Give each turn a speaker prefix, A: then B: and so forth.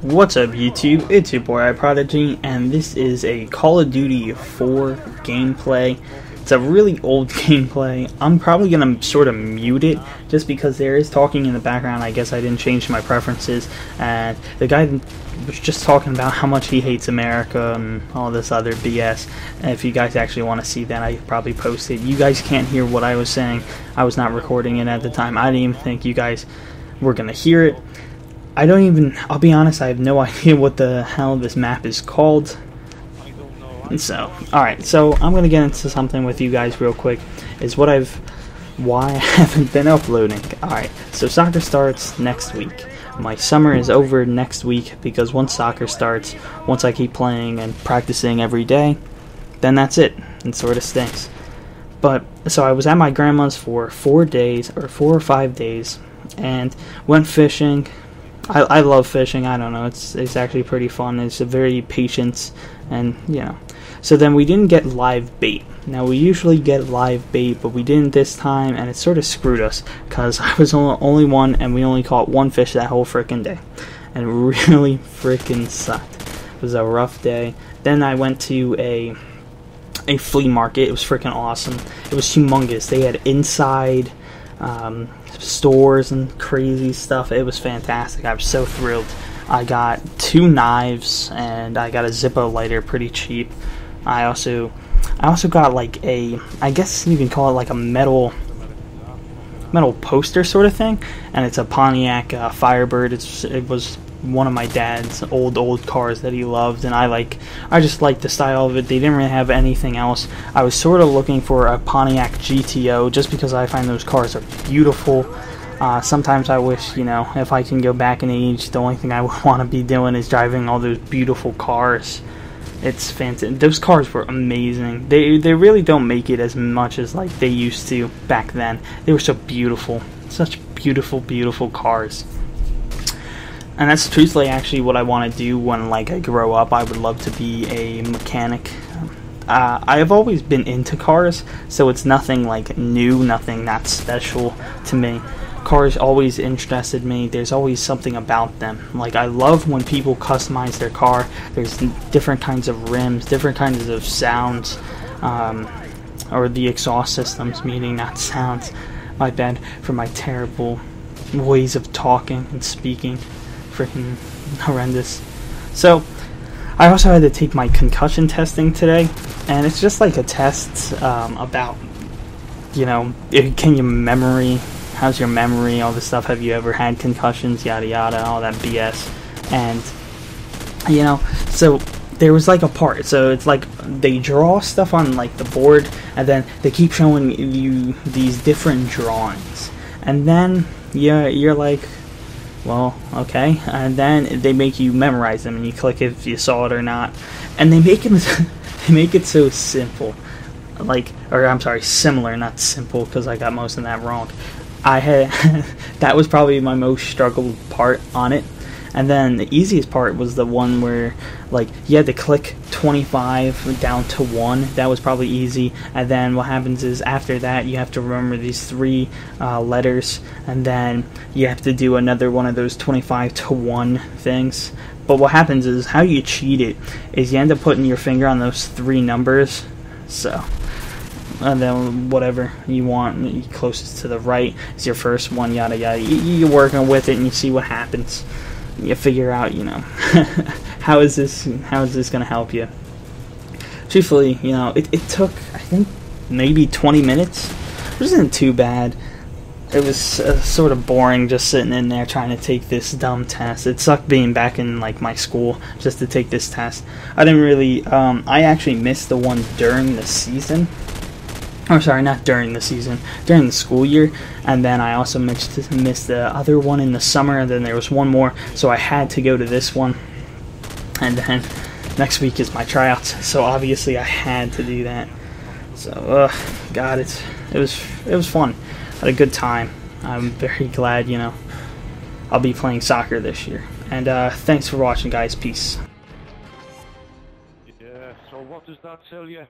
A: What's up YouTube, it's your boy iProdigy, and this is a Call of Duty 4 gameplay. It's a really old gameplay. I'm probably going to sort of mute it, just because there is talking in the background. I guess I didn't change my preferences, and the guy was just talking about how much he hates America and all this other BS. And if you guys actually want to see that, I probably post it. You guys can't hear what I was saying. I was not recording it at the time. I didn't even think you guys were going to hear it. I'll be honest, I have no idea what the hell this map is called. And so, alright, so I'm going to get into something with you guys real quick, why I haven't been uploading. Alright, so soccer starts next week. My summer is over next week, because once soccer starts, once I keep playing and practicing every day, then that's it. It sort of stinks. But, so I was at my grandma's for 4 or 5 days, and went fishing. I love fishing. I don't know, it's actually pretty fun. It's a very patient, and so then we didn't get live bait. Now we usually get live bait, but we didn't this time, and it sort of screwed us because I was only one, and we only caught one fish that whole freaking day, and it really freaking sucked. It was a rough day. Then I went to a flea market. It was freaking awesome. It was humongous. They had inside stores and crazy stuff. It was fantastic. I was so thrilled. I got 2 knives and I got a Zippo lighter pretty cheap. I also got like I guess you can call it like a metal poster sort of thing, and it's a Pontiac Firebird. It was one of my dad's old cars that he loved, and I just liked the style of it. They didn't really have anything else. I was sort of looking for a Pontiac GTO, just because I find those cars are beautiful. Sometimes I wish, if I can go back in age, the only thing I would want to be doing is driving all those beautiful cars. It's fantastic. Those cars were amazing. They really don't make it as much as like they used to back then. They were so beautiful. Such beautiful cars. And that's truthfully actually what I want to do when I grow up. I would love to be a mechanic. I have always been into cars, so it's nothing new, nothing that special to me. Cars always interested me. There's always something about them. I love when people customize their car. There's different kinds of rims, different kinds of sounds, or the exhaust systems, meaning not sounds. My bad for my terrible ways of talking and speaking. Freaking horrendous. So I also had to take my concussion testing today, and it's just like a test about how's your memory, all this stuff. Have you ever had concussions, yada yada, all that BS. And so there was a part, so it's they draw stuff on the board, and then they keep showing you these different drawings, and then you're like, well, okay, and then they make you memorize them, and you click if you saw it or not, and they make it so simple, similar, not simple, because I got most of that wrong. That was probably my most struggled part on it. And then the easiest part was the one where you had to click 25 down to 1. That was probably easy. And then what happens is after that you have to remember these 3 letters, and then you have to do another one of those 25 to 1 things. But what happens is, how you cheat it is you end up putting your finger on those 3 numbers. So and then whatever you want closest to the right is your first one, yada yada. You're working with it and you see what happens. You figure out, how is this gonna help you. Truthfully, it took, I think, maybe 20 minutes. It wasn't too bad. It was sort of boring just sitting in there trying to take this dumb test. It sucked being back in my school just to take this test. I didn't really I actually missed the one during the season. Oh, sorry, not during the season, during the school year, and then I also missed the other one in the summer, and then there was one more, so I had to go to this one, and then next week is my tryouts, so obviously I had to do that. So, God, it was fun. I had a good time. I'm very glad, I'll be playing soccer this year, and thanks for watching, guys. Peace.
B: Yeah, so what does that tell you?